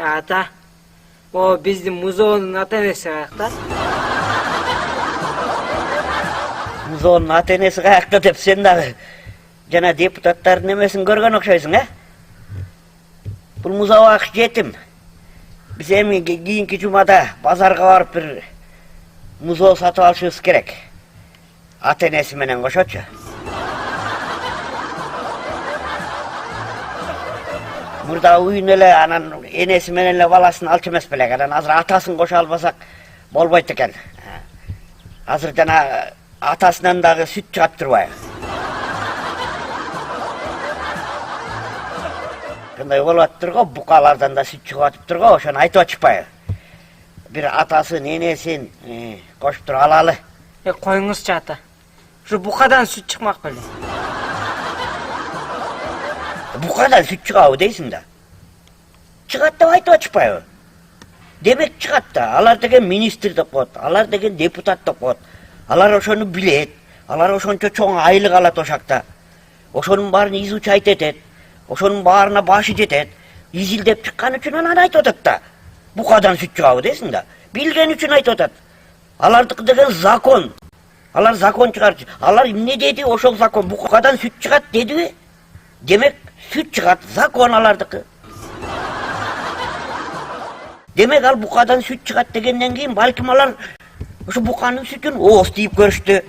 Ата, о биздин Музоонун ата-энеси каякта? Музоонун ата-энеси каякта деп сен дагы жана депутаттардын эмесин көргөн окшойсуң, а? Бул музабак жетим. Биз эми кийинки жумада базарга барып бир музоо сатып алышыбыз керек. Ата-энеси менен кошочу. Мурда уюн эле анан энеси менен эле баласын алчу эмес белек. Анан азыр атасын кошо албасак болбойт экен. Азыр жана атасынан дагы сүт чыгат турбайбы? Кандай болуп атыптыр го, букалардан да сүт чыгып атыптыр го, ошону айтып атышпайбы? Бир атасын, энесин кошуп туруп алалы. Коюңузчу ата. Ушу букадан сүт чыкмак беле. Букадан сүт чыгабы дейсиң да? Чыгат деп айтып атышпайбы? Демек чыгат да. Алар деген министр деп коет, алар деген депутат деп коет. Алар ошону билет. Алар ошончо чоң айлык алат ошакта. Ошонун баарын изучать этет. Ошонун баарына башы жетет. Изилдеп чыккан үчүн анан айтып атат да. Букадан сүт чыгабы дейсиң да? Билген үчүн айтып атат. Алардыкы деген закон. Алар закон чыгарчу. Алар эмне деди? Ошол закон букадан сүт чыгат дедиби? Демек сүт чыгат, закон алардыкы. Демек ал букадан сүт чыгат дегенден кийин балким алар ошо буканын сүтүн ооз тийип көрүштү.